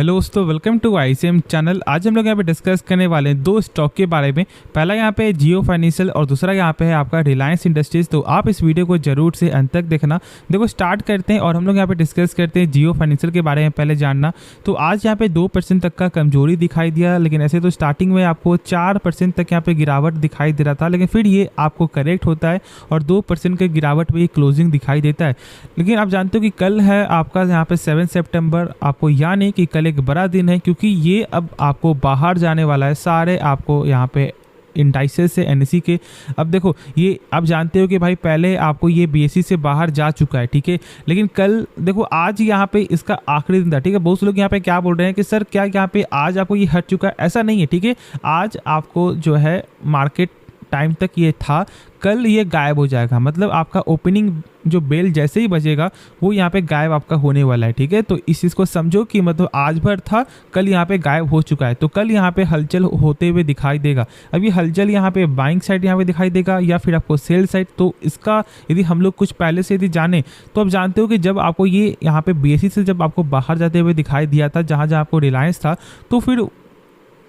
Hello दोस्तों, welcome to ICM channel. आज हम लोग यहाँ पे डिस्कस करने वाले हैं दो स्टॉक के बारे में। पहला यहाँ पे जियो फाइनेंशियल और दूसरा यहाँ पे है आपका रिलायंस इंडस्ट्रीज। तो आप इस वीडियो को जरूर से अंत तक देखना। देखो स्टार्ट करते हैं और हम लोग यहाँ पे डिस्कस करते हैं जियो फाइनेंशियल के बारे में। पहले जानना तो आज यहाँ पे 2% तक का कमजोरी दिखाई दिया, लेकिन ऐसे तो स्टार्टिंग में आपको 4% तक यहाँ पे गिरावट दिखाई दे रहा था, लेकिन फिर ये आपको करेक्ट होता है और 2% के गिरावट में क्लोजिंग दिखाई देता है। लेकिन आप जानते हो कि कल है आपका यहाँ पे 7 सितंबर, आपको यानी कि कल एक बड़ा दिन है, क्योंकि ये अब आपको बाहर जाने वाला है सारे आपको यहाँ पे इंडाइसेस से एनएसई के। अब देखो ये आप जानते हो कि भाई पहले आपको ये बीएसई से बाहर जा चुका है, ठीक है, लेकिन कल देखो आज यहाँ पे इसका आखिरी दिन था, ठीक है। बहुत से लोग यहाँ पे क्या बोल रहे हैं कि सर क्या यहाँ पे आज आपको ये हट चुका है, ऐसा नहीं है, ठीक है। आज आपको जो है मार्केट टाइम तक ये था, कल ये गायब हो जाएगा। मतलब आपका ओपनिंग जो बेल जैसे ही बजेगा वो यहाँ पे गायब आपका होने वाला है, ठीक है। तो इस चीज़ को समझो कि मतलब आज भर था, कल यहाँ पे गायब हो चुका है। तो कल यहाँ पे हलचल होते हुए दिखाई देगा। अब ये हलचल यहाँ पे बाइंग साइड यहाँ पे दिखाई देगा या फिर आपको सेल साइड। तो इसका यदि हम लोग कुछ पहले से यदि जाने तो आप जानते हो कि जब आपको ये यहाँ पे बीएसई से जब आपको बाहर जाते हुए दिखाई दिया था, जहाँ जहाँ आपको रिलायंस था, तो फिर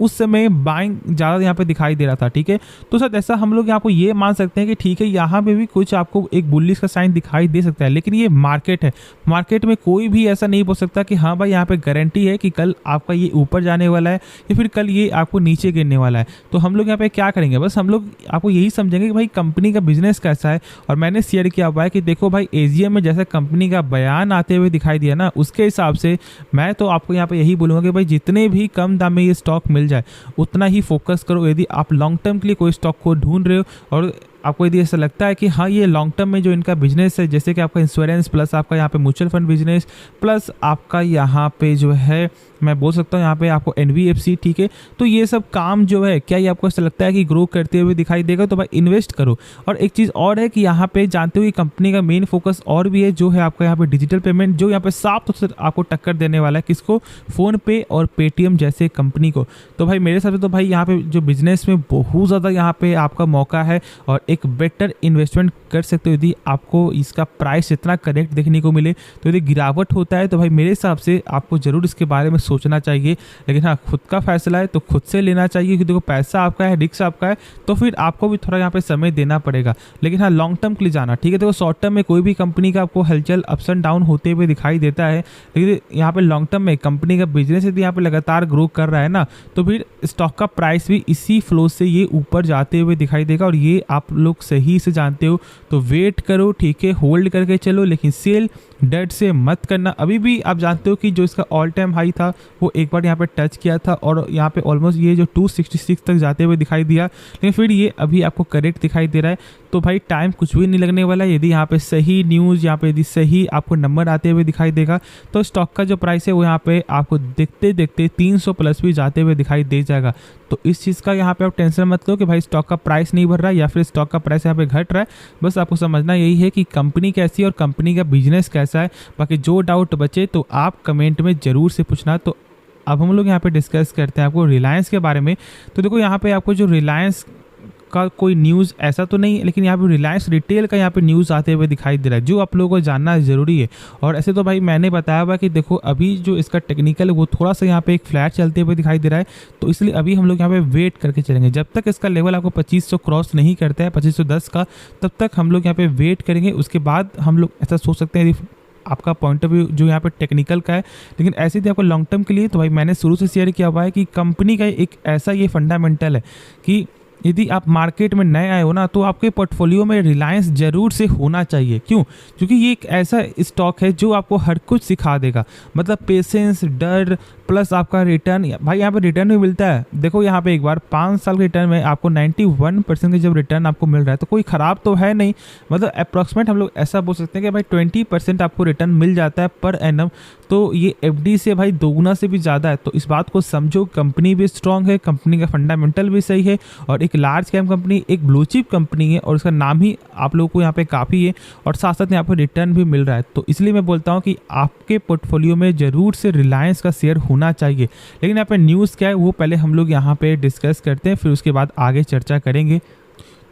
उस समय बाइंग ज़्यादा यहाँ पे दिखाई दे रहा था, ठीक है। तो सर ऐसा हम लोग यहाँ को ये मान सकते हैं कि ठीक है यहाँ पे भी कुछ आपको एक बुलिश का साइन दिखाई दे सकता है, लेकिन ये मार्केट है। मार्केट में कोई भी ऐसा नहीं बोल सकता कि हाँ भाई यहाँ पे गारंटी है कि कल आपका ये ऊपर जाने वाला है या फिर कल ये आपको नीचे गिरने वाला है। तो हम लोग यहाँ पे क्या करेंगे, बस हम लोग आपको यही समझेंगे कि भाई कंपनी का बिजनेस कैसा है। और मैंने शेयर किया हुआ है कि देखो भाई एजीएम में जैसा कंपनी का बयान आते हुए दिखाई दिया ना, उसके हिसाब से मैं तो आपको यहाँ पे यही बोलूँगा कि भाई जितने भी कम दाम में ये स्टॉक मिल जाए उतना ही फोकस करो। यदि आप लॉन्ग टर्म के लिए कोई स्टॉक को ढूंढ रहे हो और आपको यदि ऐसा लगता है कि हाँ ये लॉन्ग टर्म में जो इनका बिजनेस है, जैसे कि आपका इंश्योरेंस प्लस आपका यहाँ पे म्यूचुअल फंड बिजनेस प्लस आपका यहाँ पे जो है मैं बोल सकता हूँ यहाँ पे आपको एनबीएफसी, ठीक है, तो ये सब काम जो है क्या ये आपको ऐसा लगता है कि ग्रो करते हुए दिखाई देगा, तो भाई इन्वेस्ट करो। और एक चीज़ और है कि यहाँ पे जानते हो कि कंपनी का मेन फोकस और भी है, जो है आपका यहाँ पे डिजिटल पेमेंट, जो यहाँ पे साफ तौर से आपको टक्कर देने वाला है किसको, फोन पे और पेटीएम जैसे कंपनी को। तो भाई मेरे हिसाब से तो भाई यहाँ पे जो बिजनेस में बहुत ज़्यादा यहाँ पे आपका मौका है और एक बेटर इन्वेस्टमेंट कर सकते हो यदि आपको इसका प्राइस इतना करेक्ट देखने को मिले। तो यदि गिरावट होता है तो भाई मेरे हिसाब से आपको जरूर इसके बारे में सोचना चाहिए, लेकिन हाँ खुद का फैसला है तो खुद से लेना चाहिए, क्योंकि देखो पैसा आपका है, रिस्क आपका है, तो फिर आपको भी थोड़ा यहाँ पे समय देना पड़ेगा। लेकिन हाँ लॉन्ग टर्म के लिए जाना, ठीक है। देखो शॉर्ट टर्म में कोई भी कंपनी का आपको हलचल अप्स एंड डाउन होते हुए दिखाई देता है, लेकिन यहाँ पे लॉन्ग टर्म में कंपनी का बिजनेस यदि यहाँ पे लगातार ग्रो कर रहा है ना, तो फिर स्टॉक का प्राइस भी इसी फ्लो से ये ऊपर जाते हुए दिखाई देगा। और ये आप लोग सही से जानते हो, तो वेट करो, ठीक है, होल्ड करके चलो, लेकिन सेल डट से मत करना। अभी भी आप जानते हो कि जो इसका ऑल टाइम हाई था वो एक बार यहाँ पे टच किया था और यहाँ पे ऑलमोस्ट ये जो 266 तक जाते हुए दिखाई दिया, लेकिन फिर ये अभी आपको करेक्ट दिखाई दे रहा है। तो भाई टाइम कुछ भी नहीं लगने वाला है। यदि यहाँ पे सही न्यूज़, यहाँ पे यदि सही आपको नंबर आते हुए दिखाई देगा, तो स्टॉक का जो प्राइस है वो यहाँ पे आपको देखते देखते 300 प्लस भी जाते हुए दिखाई दे जाएगा। तो इस चीज़ का यहाँ पे आप टेंशन मत लो कि भाई स्टॉक का प्राइस नहीं बढ़ रहा है या फिर स्टॉक का प्राइस यहाँ पे घट रहा है। बस आपको समझना यही है कि कंपनी कैसी है और कंपनी का बिजनेस कैसा है। बाकी जो डाउट बचे तो आप कमेंट में ज़रूर से पूछना। तो अब हम लोग यहाँ पे डिस्कस करते हैं आपको रिलायंस के बारे में। तो देखो यहाँ पे आपको जो रिलायंस का कोई न्यूज़ ऐसा तो नहीं है, लेकिन यहाँ पे रिलायंस रिटेल का यहाँ पे न्यूज़ आते हुए दिखाई दे रहा है, जो आप लोगों को जानना ज़रूरी है। और ऐसे तो भाई मैंने बताया हुआ कि देखो अभी जो इसका टेक्निकल है वो थोड़ा सा यहाँ पे एक फ्लैट चलते हुए दिखाई दे रहा है, तो इसलिए अभी हम लोग यहाँ पे वेट करके चलेंगे। जब तक इसका लेवल आपको 2500 क्रॉस नहीं करता है, 2510 का, तब तक हम लोग यहाँ पे वेट करेंगे। उसके बाद हम लोग ऐसा सोच सकते हैं आपका पॉइंट ऑफ व्यू जो यहाँ पे टेक्निकल का है। लेकिन ऐसे थी आपको लॉन्ग टर्म के लिए, तो भाई मैंने शुरू से शेयर किया हुआ है कि कंपनी का एक ऐसा ये फंडामेंटल है कि यदि आप मार्केट में नए आए हो ना, तो आपके पोर्टफोलियो में रिलायंस जरूर से होना चाहिए। क्यों? क्योंकि ये एक ऐसा स्टॉक है जो आपको हर कुछ सिखा देगा। मतलब पेशेंस, डर प्लस आपका रिटर्न, भाई यहाँ पे रिटर्न भी मिलता है। देखो यहाँ पे एक बार 5 साल के रिटर्न में आपको 91% के जब रिटर्न आपको मिल रहा है, तो कोई ख़राब तो है नहीं। मतलब अप्रॉक्सीमेट हम लोग ऐसा बोल सकते हैं कि भाई 20% आपको रिटर्न मिल जाता है पर एनम। तो ये एफडी से भाई दोगुना से भी ज़्यादा है। तो इस बात को समझो, कंपनी भी स्ट्रांग है, कंपनी का फंडामेंटल भी सही है और एक लार्ज कैप कंपनी, एक ब्लू चिप कंपनी है और उसका नाम ही आप लोगों को यहाँ पे काफ़ी है और साथ साथ यहाँ पर रिटर्न भी मिल रहा है। तो इसलिए मैं बोलता हूँ कि आपके पोर्टफोलियो में ज़रूर से रिलायंस का शेयर होना चाहिए। लेकिन यहाँ पे न्यूज़ क्या है वो पहले हम लोग यहाँ पे डिस्कस करते हैं, फिर उसके बाद आगे चर्चा करेंगे।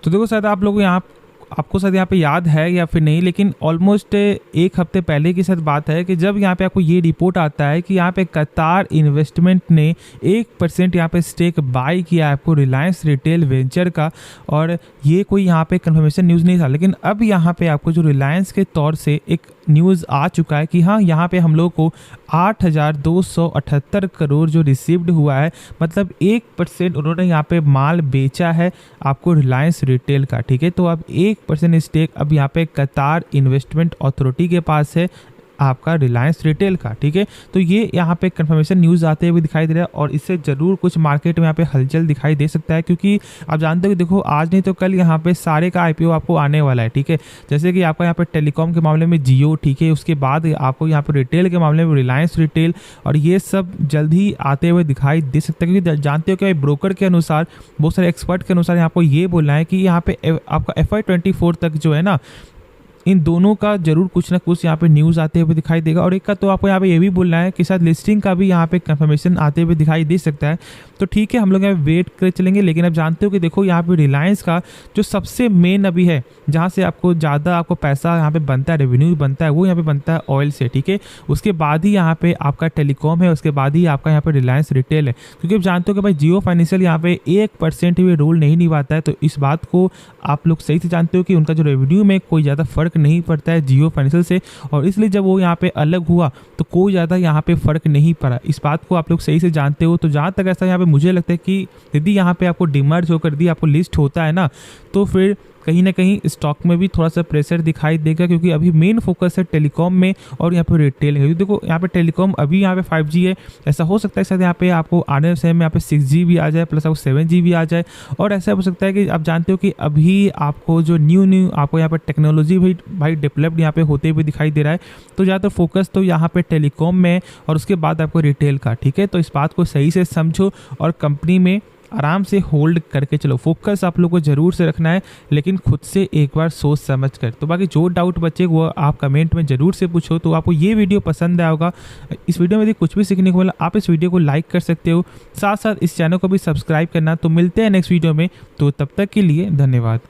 तो देखो शायद आप लोग यहाँ आपको शायद यहाँ पे याद है या फिर नहीं, लेकिन ऑलमोस्ट एक हफ्ते पहले की शायद बात है कि जब यहाँ पे आपको ये रिपोर्ट आता है कि यहाँ पे कतार इन्वेस्टमेंट ने 1% यहाँ पे स्टेक बाय किया है आपको रिलायंस रिटेल वेंचर का, और ये कोई यहाँ पे कंफर्मेशन न्यूज़ नहीं था। लेकिन अब यहाँ पे आपको जो रिलायंस के तौर से एक न्यूज़ आ चुका है कि हाँ, यहाँ पे हम लोग को 8,278 करोड़ जो रिसीव्ड हुआ है, मतलब 1% उन्होंने यहाँ पे माल बेचा है आपको रिलायंस रिटेल का। ठीक है, तो अब 1% स्टेक अब यहाँ पे कतार इन्वेस्टमेंट अथॉरिटी के पास है आपका रिलायंस रिटेल का। ठीक है, तो ये यहाँ पे कंफर्मेशन न्यूज़ आते हुए दिखाई दे रहा है, और इससे ज़रूर कुछ मार्केट में यहाँ पे हलचल दिखाई दे सकता है, क्योंकि आप जानते हो कि देखो आज नहीं तो कल यहाँ पे सारे का आईपीओ आपको आने वाला है। ठीक है, जैसे कि आपका यहाँ पे टेलीकॉम के मामले में जियो, ठीक है, उसके बाद आपको यहाँ पे रिटेल के मामले में रिलायंस रिटेल, और ये सब जल्द ही आते हुए दिखाई दे सकता है। क्योंकि जानते हो कि ब्रोकर के अनुसार, बहुत सारे एक्सपर्ट के अनुसार यहाँ पर ये बोलना है कि यहाँ पे आपका FY24 तक जो है ना, इन दोनों का जरूर कुछ ना कुछ यहाँ पे न्यूज़ आते हुए दिखाई देगा। और एक का तो आपको यहाँ पे ये भी बोलना है कि शायद लिस्टिंग का भी यहाँ पे कंफर्मेशन आते हुए दिखाई दे सकता है। तो ठीक है, हम लोग यहाँ पे वेट कर चलेंगे। लेकिन अब जानते हो कि देखो यहाँ पे रिलायंस का जो सबसे मेन अभी है, जहाँ से आपको ज़्यादा आपको पैसा यहाँ पे बनता है, रेवेन्यू बनता है, वो यहाँ पे बनता है ऑयल से। ठीक है, उसके बाद ही यहाँ पे आपका टेलीकॉम है, उसके बाद ही आपका यहाँ पे रिलायंस रिटेल है। क्योंकि अब जानते हो कि भाई जियो फाइनेंशियल यहाँ पे 1% भी रोल नहीं निभाता है, तो इस बात को आप लोग सही से जानते हो कि उनका जो रेवेन्यू में कोई ज़्यादा फर्क नहीं पड़ता है जियो फाइनेंशियल से, और इसलिए जब वो यहाँ पे अलग हुआ तो कोई ज़्यादा यहाँ पे फ़र्क नहीं पड़ा। इस बात को आप लोग सही से जानते हो। तो जहाँ तक ऐसा यहाँ पे मुझे लगता है कि यदि यहाँ पे आपको डिमर्ज होकर दी आपको लिस्ट होता है ना, तो फिर कहीं ना कहीं स्टॉक में भी थोड़ा सा प्रेशर दिखाई देगा, क्योंकि अभी मेन फोकस है टेलीकॉम में और यहाँ पे रिटेल है। देखो यहाँ पे टेलीकॉम अभी यहाँ पे 5G है, ऐसा हो सकता है शायद यहाँ पे आपको आने वाले समय में यहाँ पे 6G भी आ जाए, प्लस आपको 7G भी आ जाए। और ऐसा हो सकता है कि आप जानते हो कि अभी आपको जो न्यू आपको यहाँ पे टेक्नोलॉजी भी भाई डेवलप्ड यहाँ पे होते हुए दिखाई दे रहा है। तो ज़्यादातर फोकस तो यहाँ पे टेलीकॉम में और उसके बाद आपको रिटेल का। ठीक है, तो इस बात को सही से समझो और कंपनी में आराम से होल्ड करके चलो। फोकस आप लोग को ज़रूर से रखना है, लेकिन खुद से एक बार सोच समझ कर। तो बाकी जो डाउट बचे वो आप कमेंट में ज़रूर से पूछो। तो आपको ये वीडियो पसंद आया होगा, इस वीडियो में यदि कुछ भी सीखने को मिला आप इस वीडियो को लाइक कर सकते हो, साथ साथ इस चैनल को भी सब्सक्राइब करना। तो मिलते हैं नेक्स्ट वीडियो में, तो तब तक के लिए धन्यवाद।